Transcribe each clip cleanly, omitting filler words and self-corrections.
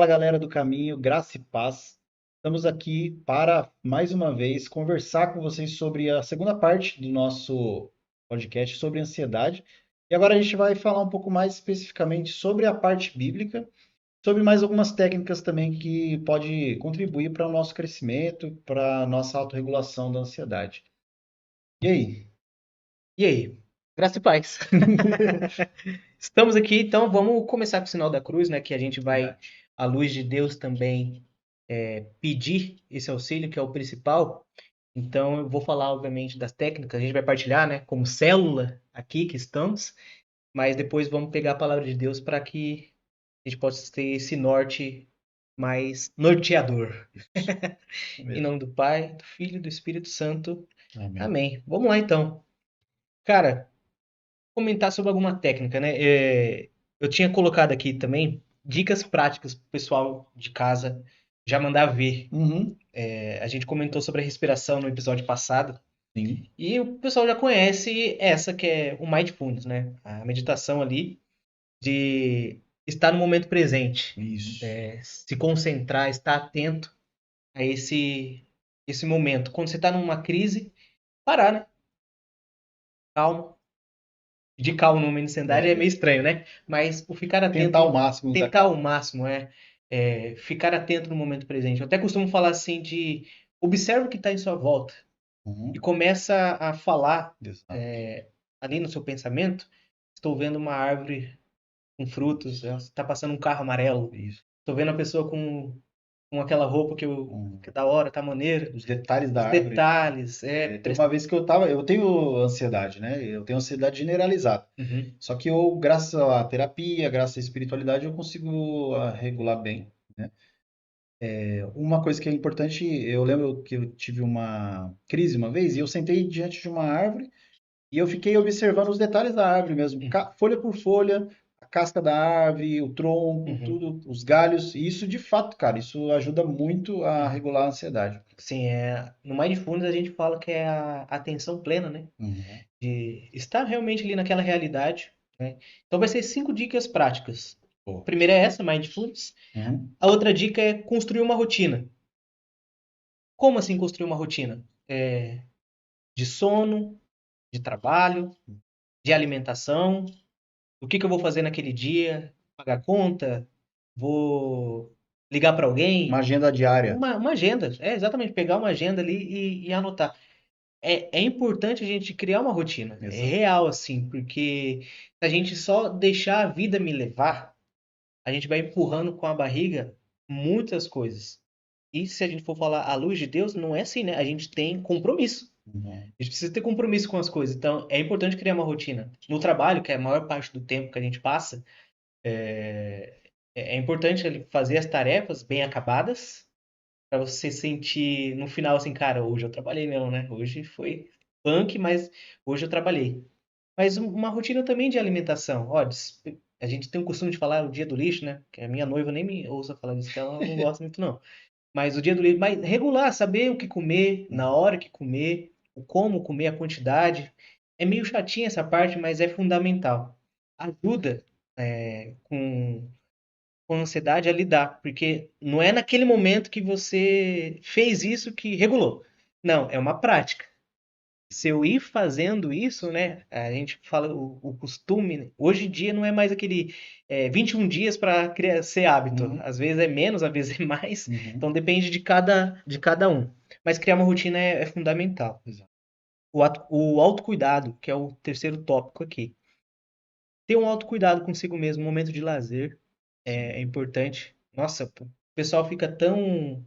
Fala galera do caminho, graça e paz. Estamos aqui para mais uma vez conversar com vocês sobre a segunda parte do nosso podcast sobre ansiedade. E agora a gente vai falar um pouco mais especificamente sobre a parte bíblica, sobre mais algumas técnicas também que pode contribuir para o nosso crescimento, para a nossa autorregulação da ansiedade. E aí? E aí? Graça e paz. Estamos aqui, então vamos começar com o sinal da cruz, né? Que a gente vai, Verdade. à luz de Deus também, pedir esse auxílio, que é o principal. Então eu vou falar, obviamente, das técnicas, a gente vai partilhar, né? Como célula aqui que estamos, mas depois vamos pegar a palavra de Deus para que a gente possa ter esse norte mais norteador. Isso Em mesmo. nome do Pai, do Filho e do Espírito Santo. Amém. Amém. Vamos lá então. Cara, comentar sobre alguma técnica, né? Eu tinha colocado aqui também dicas práticas pro pessoal de casa já mandar ver. Uhum. A gente comentou sobre a respiração no episódio passado Sim. e o pessoal já conhece essa que é o mindfulness, né? A meditação ali de estar no momento presente, Isso. se concentrar, estar atento a esse momento. Quando você está numa crise, parar, né? Calma. De calma numa ansiedade é É, meio estranho, né? Mas o ficar tentar ao atento, máximo da tentar calma. ao máximo, ficar atento no momento presente. Eu até costumo falar assim de observa o que está em sua volta e Uhum. começa a falar Exato. ali no seu pensamento. Estou vendo uma árvore com frutos, está passando um carro amarelo. Isso. Estou vendo a pessoa com aquela roupa Hum. que é da hora, tá maneira. Os detalhes da Os árvore. detalhes, Tem uma vez que eu tenho ansiedade, né? Eu tenho ansiedade generalizada. Uhum, Só que eu, graças à terapia, graças à espiritualidade, eu consigo regular bem, né? Uma coisa que é importante, eu lembro que eu tive uma crise uma vez e eu sentei diante de uma árvore e eu fiquei observando os detalhes da árvore mesmo, folha por folha, a casca da árvore, o tronco, uhum, tudo, os galhos. E isso, de fato, cara, isso ajuda muito a uhum. regular a ansiedade. Sim, no Mindfulness a gente fala que é a atenção plena, né? Uhum. De estar realmente ali naquela realidade, né? Então vai ser 5 dicas práticas. A Pô. primeira é essa, Mindfulness. Uhum. A outra dica é construir uma rotina. Como assim construir uma rotina? De sono, de trabalho, de alimentação. O que que eu vou fazer naquele dia? Pagar conta? Vou ligar para Uma alguém? agenda diária. Uma agenda. É exatamente pegar uma agenda ali e anotar. É importante a gente criar uma rotina. É Exato. real, assim, porque se a gente só deixar a vida me levar, a gente vai empurrando com a barriga muitas coisas. E se a gente for falar à luz de Deus, não é assim, né? A gente tem compromisso. Uhum. A gente precisa ter compromisso com as coisas. Então, é importante criar uma rotina. No trabalho, que é a maior parte do tempo que a gente passa, é importante ele fazer as tarefas bem acabadas, para você sentir no final assim, cara, hoje eu trabalhei mesmo, né? Hoje foi punk, mas hoje eu trabalhei. Mas uma rotina também de alimentação. Ó, a gente tem o costume de falar o dia do lixo, né? Que a minha noiva nem me ouça falar disso, que ela não gosta muito, não. Mas o dia do lixo, mas regular, saber o que comer, na hora que comer, o como comer, a quantidade. É meio chatinha essa parte, mas é fundamental. Ajuda com a ansiedade a lidar, porque não é naquele momento que você fez isso que regulou. Não, é uma prática. Se eu ir fazendo isso, né? A gente fala o costume, né, hoje em dia não é mais aquele 21 dias para ser hábito. Uhum. Às vezes é menos, às vezes é mais. Uhum. Então depende de cada um. Mas criar uma rotina é fundamental. Exato. O autocuidado, que é o terceiro tópico aqui. Ter um autocuidado consigo mesmo, um momento de lazer é Sim. importante. Nossa, pô, o pessoal fica tão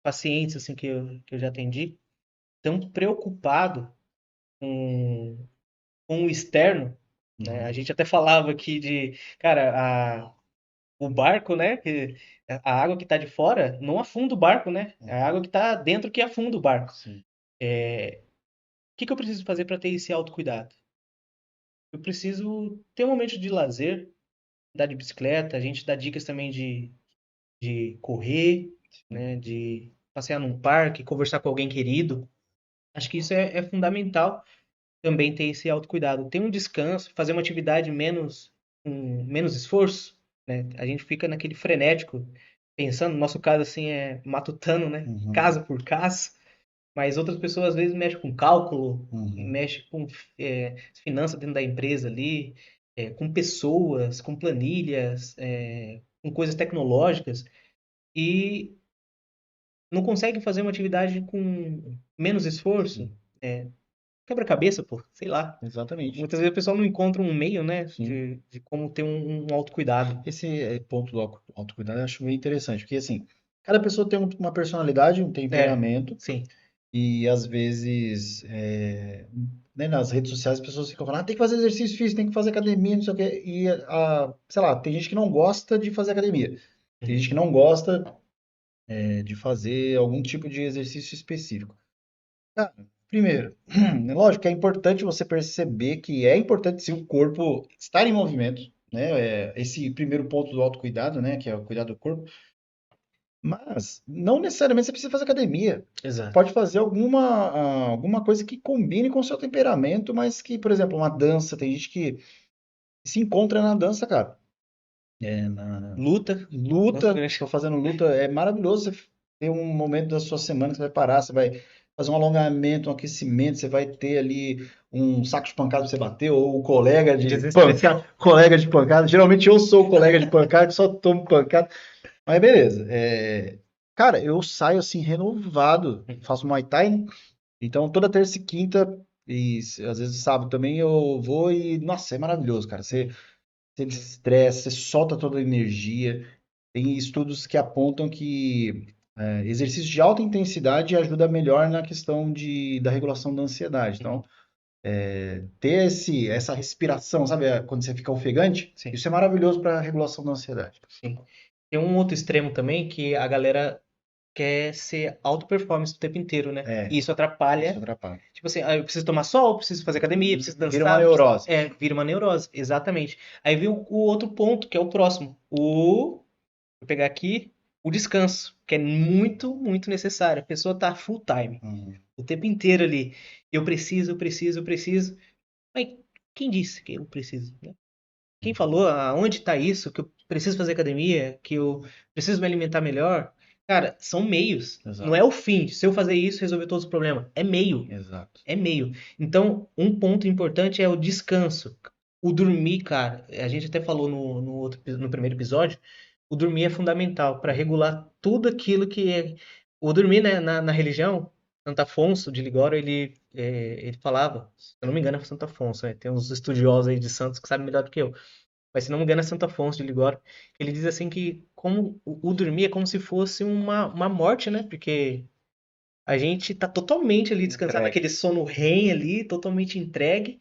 paciente assim que eu já atendi, tão preocupado com o externo, né? A Uhum. gente até falava aqui cara, o barco, né? Que a água que está de fora não afunda o barco, né? É a Uhum. água que está dentro que afunda o barco. Sim. O que que eu preciso fazer para ter esse autocuidado? Eu preciso ter um momento de lazer, andar de bicicleta, a gente dá dicas também de correr, Sim. né? De passear num parque, conversar com alguém querido. Acho que isso é fundamental também ter esse autocuidado. Ter um descanso, fazer uma atividade com menos esforço, né? A gente fica naquele frenético. pensando, no nosso caso assim é matutano, né? Uhum, Caso por caso, mas outras pessoas às vezes mexem com cálculo, uhum. mexem com finanças dentro da empresa ali, com pessoas, com planilhas, com coisas tecnológicas e não conseguem fazer uma atividade com menos esforço. Sim, É, quebra-cabeça, pô, sei lá. exatamente. Muitas vezes o pessoal não encontra um meio, né, Sim. de como ter um autocuidado. Esse ponto do autocuidado eu acho bem interessante, porque assim, cada pessoa tem uma personalidade, um É, temperamento, sim. e às vezes, né, nas redes sociais as pessoas ficam falando, tem que fazer exercício físico, tem que fazer academia, não sei o quê, e, sei lá, tem gente que não gosta de fazer academia, tem gente Uhum. que não gosta, de fazer algum tipo de exercício específico. Cara, primeiro, é lógico que é importante você perceber que é importante sim o corpo estar em movimento, né? Esse primeiro ponto do autocuidado, né? Que é o cuidar do corpo. Mas não necessariamente você precisa fazer academia. Você Exato. pode fazer alguma coisa que combine com o seu temperamento, mas que, por exemplo, uma dança, tem gente que se encontra na dança, cara. Na Luta. Nossa, luta, tô fazendo luta, é maravilhoso você ter um momento da sua semana que você vai parar, você vai fazer um alongamento, um aquecimento, você vai ter ali um saco de pancada pra você bater, ou o colega de desestressar. pancada, colega de pancada. Geralmente eu sou o colega de pancada que só tomo pancada. Mas beleza. Cara, eu saio assim renovado, faço Muay Thai, né? Então toda terça e quinta, e às vezes sábado também eu vou e, nossa, é maravilhoso, cara. Você desestressa, você solta toda a energia. Tem estudos que apontam que exercício de alta intensidade ajuda melhor na questão da regulação da ansiedade. Então, Uhum. ter essa respiração, sabe, quando você fica ofegante, Sim, isso é maravilhoso para a regulação da ansiedade. sim. Tem um outro extremo também que a galera quer ser alto performance o tempo inteiro, né? É, E isso isso atrapalha. atrapalha. Tipo assim, eu preciso tomar sol, preciso fazer academia, preciso Vira uma dançar. neurose. Vira uma neurose, exatamente. Aí vem o outro ponto, que é o próximo. Vou pegar aqui, o descanso, que é muito, muito necessário. A pessoa tá full time, Uhum. o tempo inteiro ali. Eu preciso, eu preciso, eu preciso. Mas quem disse que eu preciso, né? Quem falou aonde está isso, que eu preciso fazer academia, que eu preciso me alimentar melhor? Cara, são meios. Não Exato, é o fim. Se eu fazer isso, resolver todos os problemas. É meio. exato. É meio. Então, um ponto importante é o descanso. O dormir, cara. A gente até falou no primeiro episódio. O dormir é fundamental para regular tudo aquilo que é. O dormir, né, na religião, Santo Afonso de Ligório, ele falava, se eu não me engano, é Santo Afonso, né? Tem uns estudiosos aí de Santos que sabem melhor do que eu. Mas se não me engano é Santo Afonso de Ligório. Ele diz assim que como o dormir é como se fosse uma morte, né? Porque a gente tá totalmente ali descansado, Entregue. naquele sono REM ali, totalmente entregue,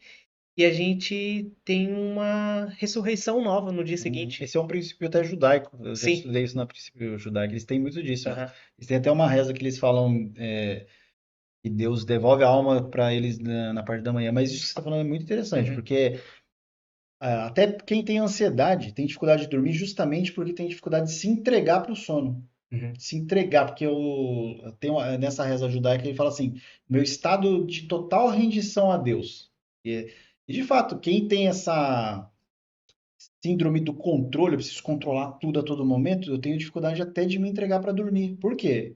e a gente tem uma ressurreição nova no dia Uhum. seguinte. Esse é um princípio até judaico. Eu já Sim. estudei isso no princípio judaico. Eles têm muito disso, né? Aham. Eles têm até uma reza que eles falam que Deus devolve a alma para eles na parte da manhã. Mas isso que você está falando é muito interessante, Uhum. porque até quem tem ansiedade tem dificuldade de dormir justamente porque tem dificuldade de se entregar para o sono. Uhum. Se entregar, porque eu tenho nessa reza judaica ele fala assim: meu estado de total rendição a Deus. E de fato, quem tem essa síndrome do controle, eu preciso controlar tudo a todo momento, eu tenho dificuldade até de me entregar para dormir. Por quê?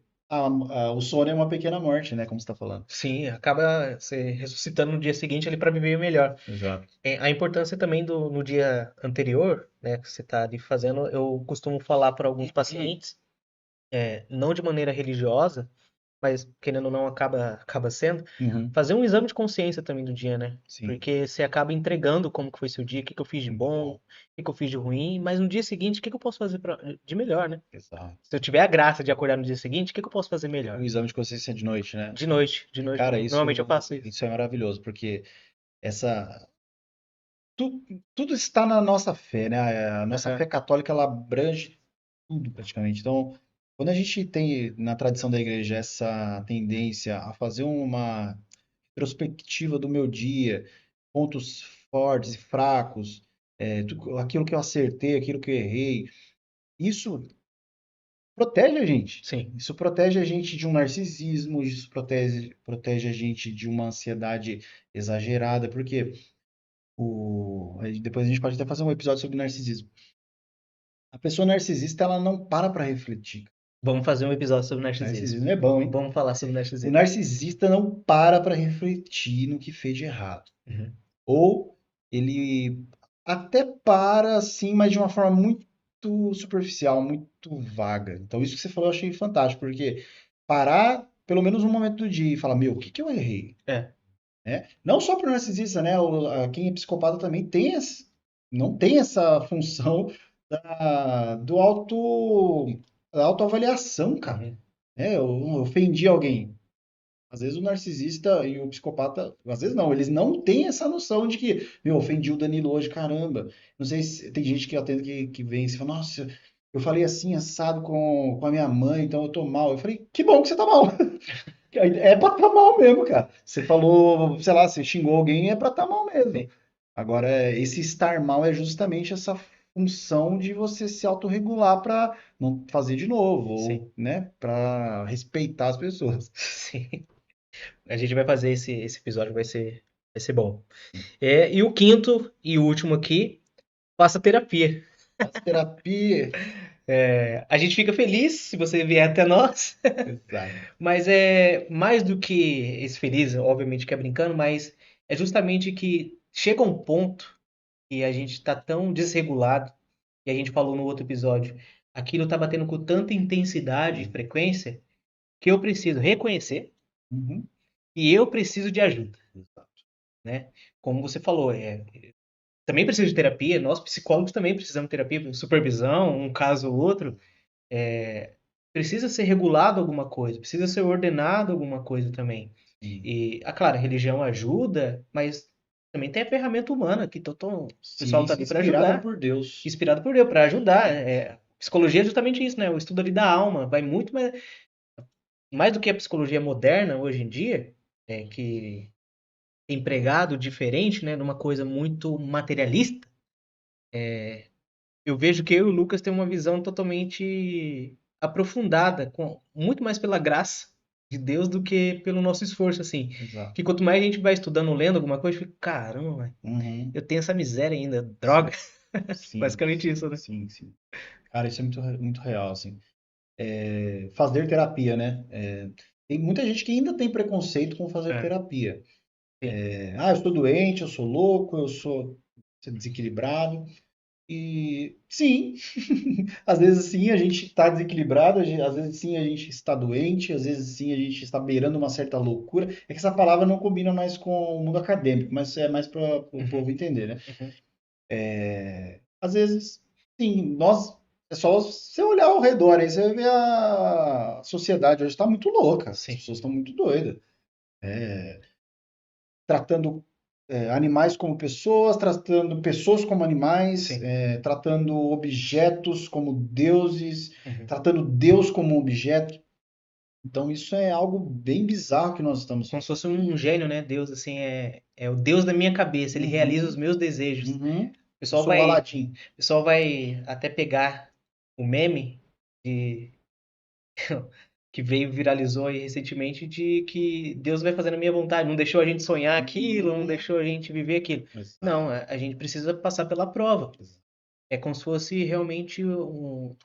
O sono é uma pequena morte, né? Como você está falando. Sim, acaba se ressuscitando no dia seguinte ali para viver melhor. Exato. A importância também no dia anterior, né, que você está ali fazendo, eu costumo falar para alguns pacientes, não de maneira religiosa, mas querendo ou não acaba sendo, Uhum. fazer um exame de consciência também do dia, né? Sim. Porque você acaba entregando como que foi seu dia, o que que eu fiz de bom, o que que eu fiz de ruim, mas no dia seguinte, o que que eu posso fazer de melhor, né? Exato. Se eu tiver a graça de acordar no dia seguinte, o que que eu posso fazer Um melhor? exame de consciência de noite, né? De noite, Cara, normalmente eu faço isso. isso é maravilhoso, porque essa tudo está na nossa fé, né? A nossa Aham. fé católica ela abrange tudo praticamente. Então, quando a gente tem na tradição da igreja essa tendência a fazer uma retrospectiva do meu dia, pontos fortes e fracos, aquilo que eu acertei, aquilo que eu errei, isso protege a gente. Sim. Isso protege a gente de um narcisismo, isso protege a gente de uma ansiedade exagerada, porque aí depois a gente pode até fazer um episódio sobre narcisismo. A pessoa narcisista, ela não para refletir. Vamos fazer um episódio sobre narcisismo. Narcisismo é bom, hein? Vamos falar sobre O narcisismo. narcisista não para refletir no que fez de errado. Uhum. Ou ele até para, assim, mas de uma forma muito superficial, muito vaga. Então, isso que você falou eu achei fantástico, porque parar pelo menos um momento do dia e falar, meu, o que que eu errei? É, Né? Não só para o narcisista, né? Quem é psicopata também tem não tem essa função do da autoavaliação, cara. uhum. Eu ofendi alguém. Às vezes o narcisista e o psicopata, às vezes não, eles não têm essa noção de que, meu, ofendi o Danilo hoje, caramba. Não sei se tem gente que atende que vem e se fala, nossa, eu falei assim, assado com a minha mãe, então eu tô mal. Eu falei, que bom que você tá mal. É pra tá mal mesmo, cara. Você falou, sei lá, você xingou alguém, é pra tá mal mesmo. Sim, Agora, esse estar mal é justamente essa função de você se autorregular pra não fazer de novo, sim, ou, né, pra respeitar as pessoas. sim. A gente vai fazer esse episódio, vai ser bom. E o quinto e último aqui, faça terapia. As terapia. A gente fica feliz se você vier até nós, Exato. mas é mais do que esse feliz, obviamente que é brincando, mas é justamente que chega um ponto que a gente está tão desregulado, e a gente falou no outro episódio, aquilo está batendo com tanta intensidade e frequência que eu preciso reconhecer Uhum. e eu preciso de ajuda, Exato. né? Como você falou, também preciso de terapia, nós psicólogos também precisamos de terapia, supervisão, um caso ou outro, precisa ser regulado alguma coisa, precisa ser ordenado alguma coisa também. Sim. E, claro, a religião ajuda, mas também tem a ferramenta humana que o pessoal está Ciência ali para inspirada ajudar, por Deus. inspirado por Deus, para ajudar. Psicologia é justamente isso, né? O estudo ali da alma, vai muito mais do que a psicologia moderna hoje em dia, que tem empregado diferente, né, numa coisa muito materialista. Eu vejo que eu e o Lucas temos uma visão totalmente aprofundada, muito mais pela graça de Deus do que pelo nosso esforço, assim. Exato. Que quanto mais a gente vai estudando, lendo alguma coisa, eu fico, caramba, Uhum. eu tenho essa miséria ainda, Sim, droga. sim, Basicamente isso, né? sim, sim. Cara, isso é muito, muito real, assim. Fazer terapia, né? Tem muita gente que ainda tem preconceito com fazer É, terapia. sim. Eu estou doente, eu sou louco, eu sou desequilibrado. E sim, às vezes sim a gente está desequilibrado, às vezes sim a gente está doente, às vezes sim a gente está beirando uma certa loucura. É que essa palavra não combina mais com o mundo acadêmico, mas é mais para o Uhum, povo entender, né? uhum. Às vezes, sim, é só você olhar ao redor aí, você vê a sociedade hoje está muito louca, as Sim, pessoas estão muito doidas, tratando animais como pessoas, tratando pessoas como animais, sim. tratando objetos como deuses, Uhum. tratando Deus como um objeto. Então isso é algo bem bizarro que nós estamos. Como se fosse um gênio, né? Deus, assim, é o Deus da minha cabeça, ele realiza os Uhum, meus desejos. uhum. O Eu pessoal sou o vai, Aladim. o pessoal vai até pegar o meme de que veio, viralizou aí recentemente, de que Deus vai fazer a minha vontade, não deixou a gente sonhar aquilo, não Uhum. deixou a gente viver aquilo. Exato. Não, a gente precisa passar pela prova. É como se fosse realmente um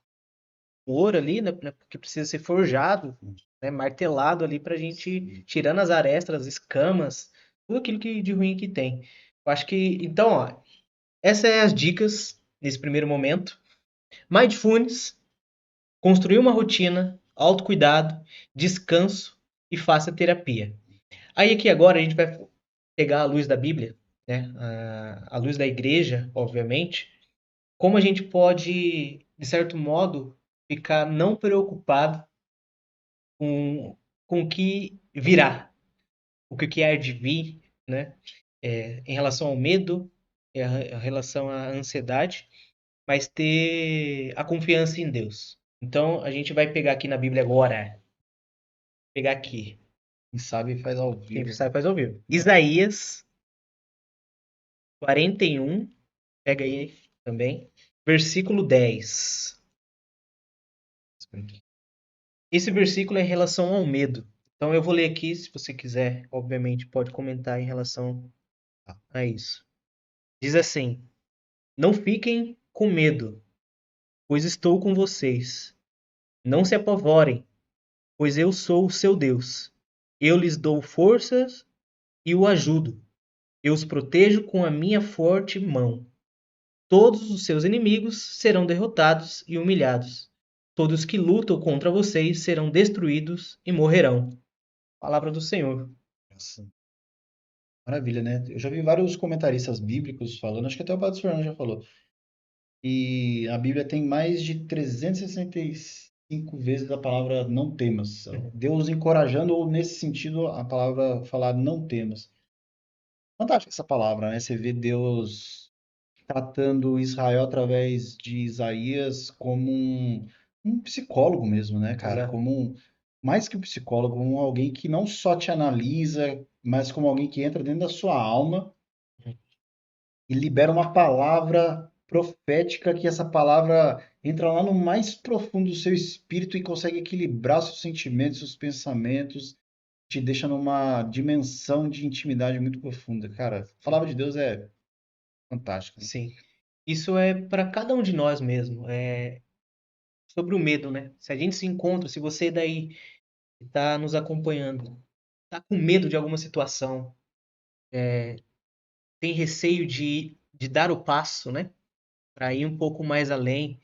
ouro ali, né, que precisa ser forjado, né, martelado ali para a gente Sim. tirando as arestas, as escamas, tudo aquilo que de ruim que tem. Eu acho que, então, ó, essas são as dicas nesse primeiro momento. Mindfulness, construir uma rotina, autocuidado, descanso e faça terapia. Aí aqui agora a gente vai pegar a luz da Bíblia, né? A luz da igreja, obviamente. Como a gente pode, de certo modo, ficar não preocupado com o que virá, o que há de vir, né? Em relação ao medo, em relação à ansiedade, mas ter a confiança em Deus. Então a gente vai pegar aqui na Bíblia agora, pegar aqui. Quem sabe faz ao Quem vivo. sabe faz ao vivo. Isaías 41, pega aí também, versículo 10. Esse versículo é em relação ao medo. Então eu vou ler aqui, se você quiser, obviamente, pode comentar em relação a isso. Diz assim: Não fiquem com medo, pois estou com vocês. Não se apavorem, pois eu sou o seu Deus. Eu lhes dou forças e o ajudo. Eu os protejo com a minha forte mão. Todos os seus inimigos serão derrotados e humilhados. Todos que lutam contra vocês serão destruídos e morrerão. Palavra do Senhor. Nossa, maravilha, né? Eu já vi vários comentaristas bíblicos falando, acho que até o Padre Fernando já falou. E a Bíblia tem mais de 365 vezes a palavra não temas. Deus encorajando, ou nesse sentido, a palavra falar não temas. Fantástica essa palavra, né? Você vê Deus tratando Israel através de Isaías como um psicólogo mesmo, né, cara? Exato. Como mais que um psicólogo, como alguém que não só te analisa, mas como alguém que entra dentro da sua alma e libera uma palavra profética, que essa palavra entra lá no mais profundo do seu espírito e consegue equilibrar seus sentimentos, seus pensamentos, te deixa numa dimensão de intimidade muito profunda. Cara, a Sim. palavra de Deus é fantástica, né? Sim. Isso é para cada um de nós mesmo. É sobre o medo, né? Se a gente se encontra, se você daí está nos acompanhando, está com medo de alguma situação, tem receio de dar o passo, né? Para ir um pouco mais além,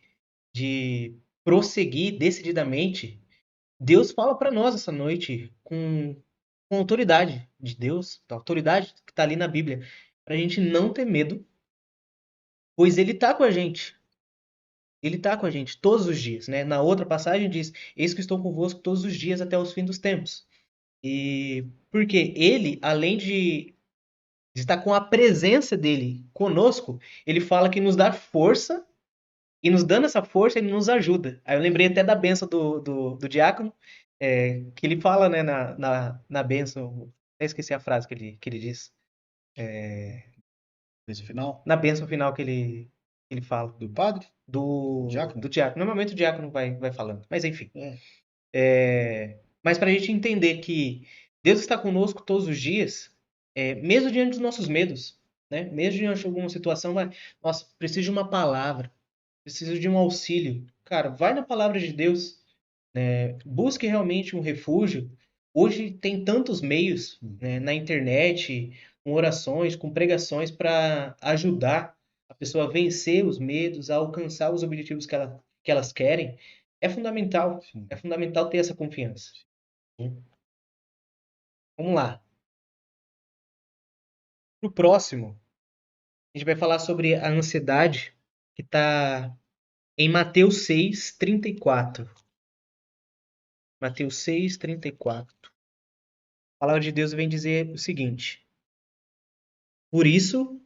de prosseguir decididamente, Deus fala para nós essa noite com autoridade de Deus, a autoridade que está ali na Bíblia, para a gente não ter medo, pois Ele está com a gente. Ele está com a gente todos os dias, né? Na outra passagem diz: Eis que estou convosco todos os dias até os fins dos tempos. E porque Ele, além de estar com a presença dele conosco, ele fala que nos dá força e nos dando essa força, ele nos ajuda. Aí eu lembrei até da bênção do diácono, que ele fala, né, na bênção, até esqueci a frase que ele diz, Esse final na bênção final que ele fala, do padre, do diácono. diácono. Normalmente o diácono vai falando, mas enfim. É, Mas para a gente entender que Deus está conosco todos os dias, mesmo diante dos nossos medos, né? Mesmo diante de alguma situação, nossa, preciso de uma palavra, preciso de um auxílio. Cara, vai na palavra de Deus, né? Busque realmente um refúgio. Hoje tem tantos meios, né, na internet, com orações, com pregações para ajudar a pessoa a vencer os medos, a alcançar os objetivos que elas querem. É fundamental, sim. é fundamental ter essa confiança. Vamos lá. Pro próximo, a gente vai falar sobre a ansiedade, que está em Mateus 6:34. Mateus 6:34. A palavra de Deus vem dizer o seguinte: Por isso,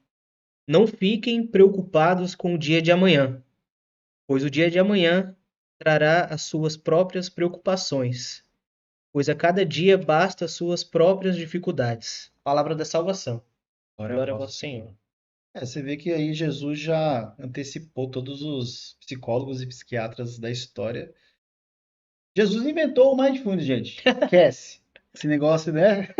não fiquem preocupados com o dia de amanhã, pois o dia de amanhã trará as suas próprias preocupações, pois a cada dia basta as suas próprias dificuldades. Palavra da salvação. Glória a Glória a vós, vosso Senhor. Senhor. Você vê que aí Jesus já antecipou todos os psicólogos e psiquiatras da história. Jesus inventou o Mindfulness, gente. Esquece. Esse negócio, né?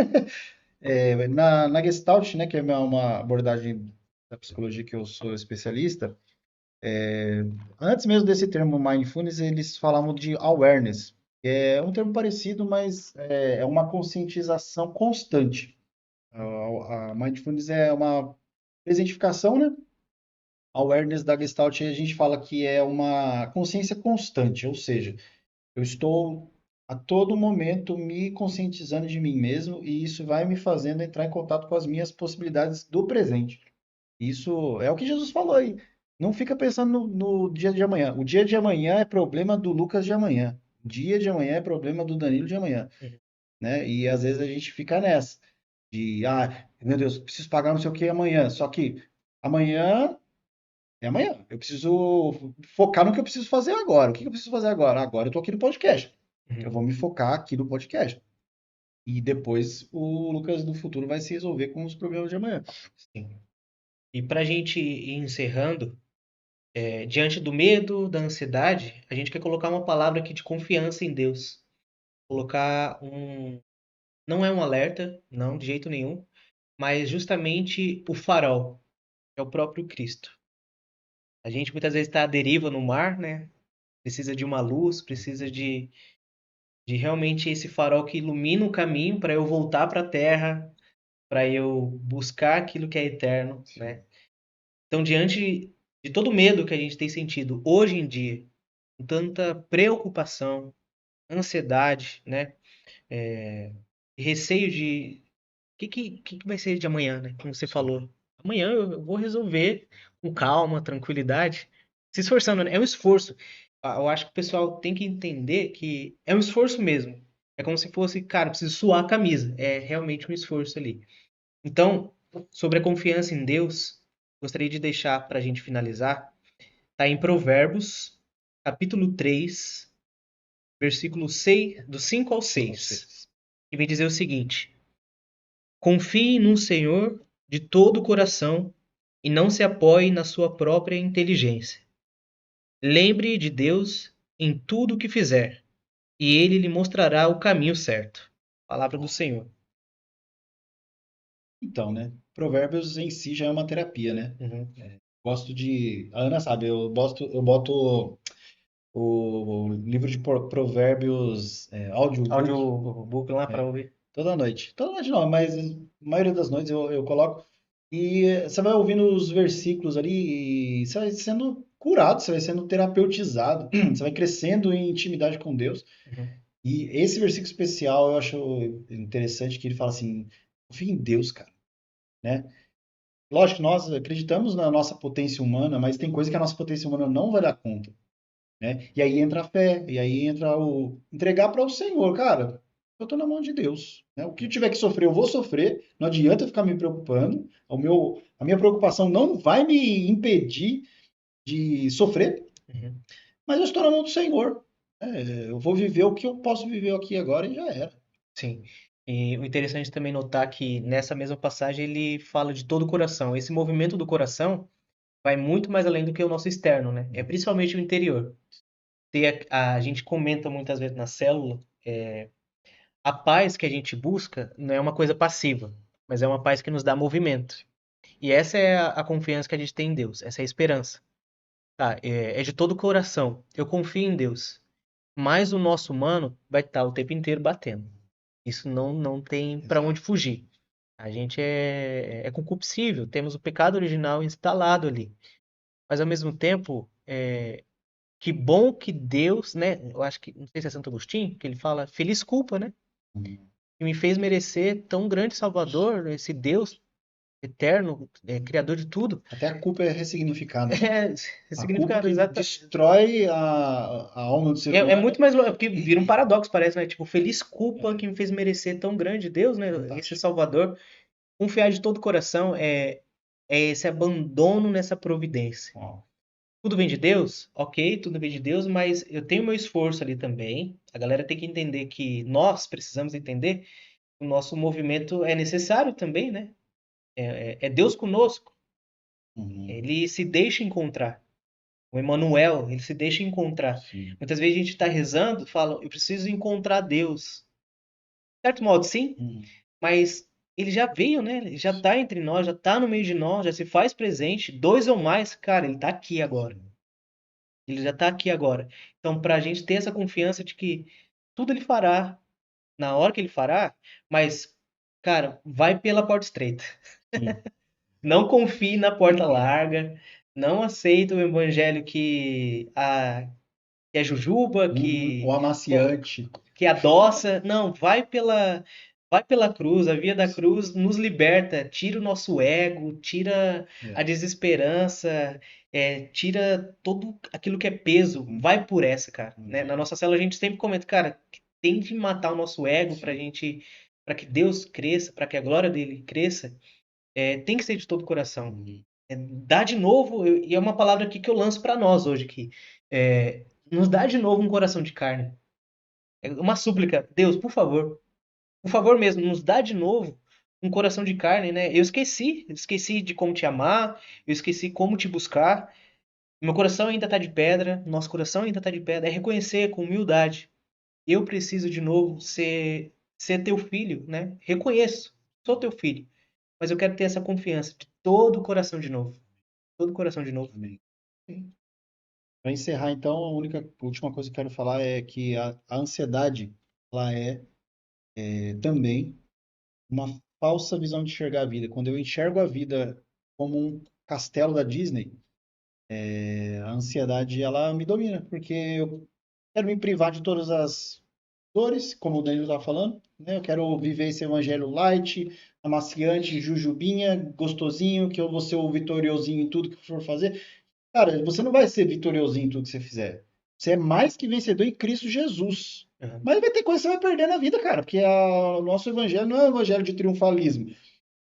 Na Gestalt, né, que é uma abordagem da psicologia que eu sou especialista, antes mesmo desse termo Mindfulness, eles falavam de awareness, que é um termo parecido, mas é uma conscientização constante. A Mindfulness é uma presentificação, né? Awareness da Gestalt, a gente fala que é uma consciência constante, ou seja, eu estou a todo momento me conscientizando de mim mesmo e isso vai me fazendo entrar em contato com as minhas possibilidades do presente. Isso é o que Jesus falou aí. Não fica pensando no dia de amanhã. O dia de amanhã é problema do Lucas de amanhã. O dia de amanhã é problema do Danilo de amanhã, Uhum. né? E às vezes a gente fica nessa de, meu Deus, preciso pagar não sei o que amanhã. Só que amanhã é amanhã. Eu preciso focar no que eu preciso fazer agora. O que eu preciso fazer agora? Agora eu tô aqui no podcast. Eu Uhum. vou me focar aqui no podcast. E depois o Lucas do futuro vai se resolver com os problemas de amanhã. Sim. E para a gente ir encerrando, diante do medo, da ansiedade, a gente quer colocar uma palavra aqui de confiança em Deus. Colocar um. Não é um alerta, não, de jeito nenhum, mas justamente o farol, é o próprio Cristo. A gente muitas vezes está à deriva no mar, né? Precisa de uma luz, precisa de realmente esse farol que ilumina o caminho para eu voltar para a terra, para eu buscar aquilo que é eterno, né? Então, diante de todo o medo que a gente tem sentido hoje em dia, com tanta preocupação, ansiedade, né? É, receio de que vai ser de amanhã, né? Como você falou. Amanhã eu vou resolver com calma, tranquilidade, se esforçando, né? É um esforço. Eu acho que o pessoal tem que entender que é um esforço mesmo. É como se fosse, cara, preciso suar a camisa. É realmente um esforço ali. Então, sobre a confiança em Deus, gostaria de deixar para a gente finalizar, tá em Provérbios, capítulo 3, versículo 6, do 5 ao 6, que vem dizer o seguinte: confie no Senhor de todo o coração e não se apoie na sua própria inteligência. Lembre de Deus em tudo o que fizer, e ele lhe mostrará o caminho certo. Palavra do Senhor. Então, né? Provérbios em si já é uma terapia, né? Uhum. Gosto de. A Ana sabe, eu boto o livro de provérbios, audiobook, Audiobook lá para ouvir. toda noite. Toda noite não, mas a maioria das noites eu coloco. E você vai ouvindo os versículos ali e você vai sendo curado, você vai sendo terapeutizado, você vai crescendo em intimidade com Deus. Uhum. E esse versículo especial eu acho interessante que ele fala assim: confia em Deus, cara, né? Lógico, nós acreditamos na nossa potência humana, mas tem coisa que a nossa potência humana não vai dar conta, né? E aí entra a fé, e aí entra o entregar para o Senhor, cara. Eu estou na mão de Deus, né? O que eu tiver que sofrer, eu vou sofrer. Não adianta eu ficar me preocupando. A minha preocupação não vai me impedir de sofrer, Uhum. mas eu estou na mão do Senhor. Eu vou viver o que eu posso viver aqui agora e já era. Sim. E o interessante também notar que nessa mesma passagem ele fala de todo o coração. Esse movimento do coração vai muito mais além do que o nosso externo, né? É principalmente o interior. A gente comenta muitas vezes na célula, a paz que a gente busca não é uma coisa passiva, mas é uma paz que nos dá movimento. E essa é a confiança que a gente tem em Deus, essa é a esperança. Tá, é de todo o coração. Eu confio em Deus. Mas o nosso humano vai estar o tempo inteiro batendo. Isso não tem para onde fugir. A gente é concupiscível, temos o pecado original instalado ali. Mas ao mesmo tempo, que bom que Deus, né? Eu acho que, não sei se é Santo Agostinho, que ele fala, feliz culpa, né? Que me fez merecer tão grande Salvador, esse Deus eterno, criador de tudo. Até a culpa é ressignificada, né? É, A culpa significado, que exato. destrói a alma do ser É humano muito mais longe, porque vira um paradoxo, parece, né? Tipo, feliz culpa que me fez merecer tão grande Deus, né? é Esse fantástico. Salvador. Confiar de todo o coração é esse abandono nessa providência. Ó, Tudo vem de Deus? Ok, tudo vem de Deus, mas eu tenho meu esforço ali também. A galera tem que entender que nós precisamos entender que o nosso movimento é necessário também, né? É Deus conosco. uhum, Ele se deixa encontrar. O Emmanuel, ele se deixa encontrar. sim. Muitas vezes a gente está rezando, fala, eu preciso encontrar Deus. De certo modo, sim, Uhum. mas ele já veio, né? Ele já está entre nós, já está no meio de nós, já se faz presente. Dois ou mais, cara, ele está aqui agora. Ele já está aqui agora. Então, para a gente ter essa confiança de que tudo ele fará na hora que ele fará, mas, cara, vai pela porta estreita. Sim. Não confie na porta larga. Não aceita o evangelho que é jujuba, Uhum. O amaciante. que adoça. Não, vai pela cruz. A via da cruz nos liberta, tira o nosso ego, tira a É. desesperança, tira tudo aquilo que é peso. Uhum. Vai por essa, cara. Né? Uhum. Na nossa célula a gente sempre comenta, cara, que tem de matar o nosso ego Sim. para que Deus cresça, para que a glória dele cresça. Tem que ser de todo o coração. Uhum. Dá de novo, e é uma palavra aqui que eu lanço para nós hoje aqui. Nos dá de novo um coração de carne. É uma súplica, Deus, por favor mesmo, nos dá de novo um coração de carne, né? Eu esqueci de como te amar, eu esqueci como te buscar. Meu coração ainda está de pedra, nosso coração ainda está de pedra. É reconhecer com humildade. Eu preciso de novo ser teu filho, né? Reconheço, sou teu filho, mas eu quero ter essa confiança de todo o coração de novo, todo o coração de novo. Amém. Para encerrar, então, a última coisa que eu quero falar é que a ansiedade, ela é também uma falsa visão de enxergar a vida. Quando eu enxergo a vida como um castelo da Disney, a ansiedade ela me domina, porque eu quero me privar de todas as dores, como o Danilo estava falando, né? Eu quero viver esse evangelho light, amaciante, jujubinha, gostosinho, que eu vou ser o vitoriosinho em tudo que for fazer. Cara, você não vai ser vitoriosinho em tudo que você fizer. Você é mais que vencedor em Cristo Jesus. Uhum. Mas vai ter coisa que você vai perder na vida, cara, porque o nosso evangelho não é um evangelho de triunfalismo.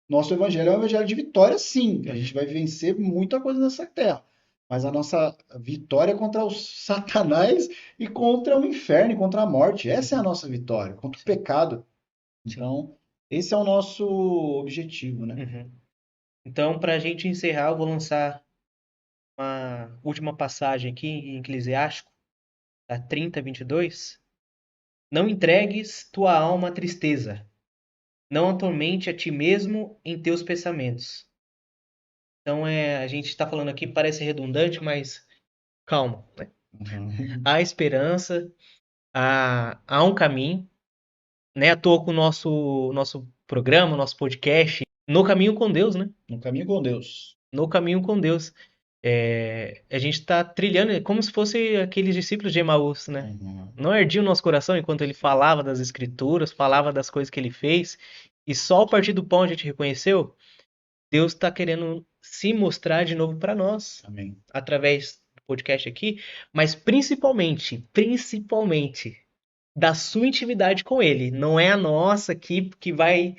Nosso evangelho é um evangelho de vitória, sim. A gente Uhum. vai vencer muita coisa nessa terra. Mas a nossa vitória é contra o Satanás e contra o inferno, e contra a morte. Essa é a Uhum. nossa vitória, contra o Sim, pecado. sim. Então, esse é o nosso objetivo, né? Uhum. Então, para a gente encerrar, eu vou lançar uma última passagem aqui em Eclesiástico, tá? 30:22. Não entregues tua alma à tristeza, não atormente a ti mesmo em teus pensamentos. Então, a gente está falando aqui, parece redundante, mas calma, né? Uhum. Há esperança, há um caminho, né? À toa com o nosso programa, nosso podcast, No Caminho com Deus, né? No caminho com Deus. No Caminho com Deus. A gente está trilhando, é como se fosse aqueles discípulos de Emaús, né? Uhum. Não ardia o nosso coração enquanto ele falava das escrituras, falava das coisas que ele fez, e só a partir do pão a gente reconheceu, Deus está querendo se mostrar de novo para nós, Amém. através do podcast aqui, mas principalmente, da sua intimidade com ele. Não é a nossa que vai.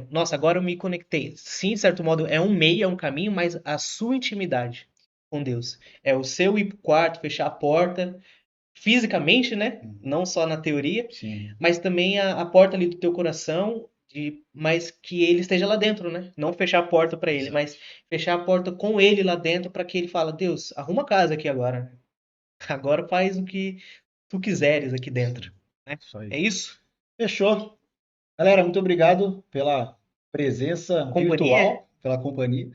Nossa, agora eu me conectei. Sim, de certo modo, é um meio, é um caminho, mas a sua intimidade com Deus. É o seu ir pro quarto, fechar a porta, fisicamente, né? Uhum. Não só na teoria, Sim. mas também a porta ali do teu coração, mas que ele esteja lá dentro, né? Não fechar a porta para ele, Exato. mas fechar a porta com ele lá dentro para que ele fala: Deus, arruma a casa aqui agora. Agora faz o que tu quiseres aqui Sim. dentro, né? Isso É aí. isso? Fechou. Galera, muito obrigado pela presença Companhia? virtual, pela companhia.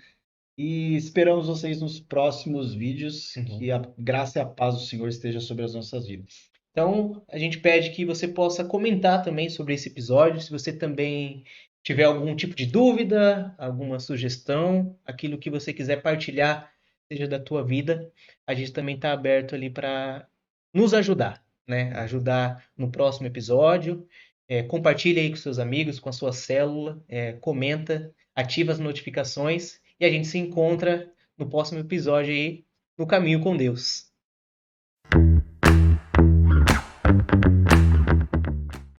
E esperamos vocês nos próximos vídeos. Que Uhum. a graça e a paz do Senhor esteja sobre as nossas vidas. Então, a gente pede que você possa comentar também sobre esse episódio, se você também tiver algum tipo de dúvida, alguma sugestão, aquilo que você quiser partilhar, seja da tua vida, a gente também está aberto ali para nos ajudar, né? Ajudar no próximo episódio. Compartilha aí com seus amigos, com a sua célula, comenta, ativa as notificações e a gente se encontra no próximo episódio aí, no Caminho com Deus.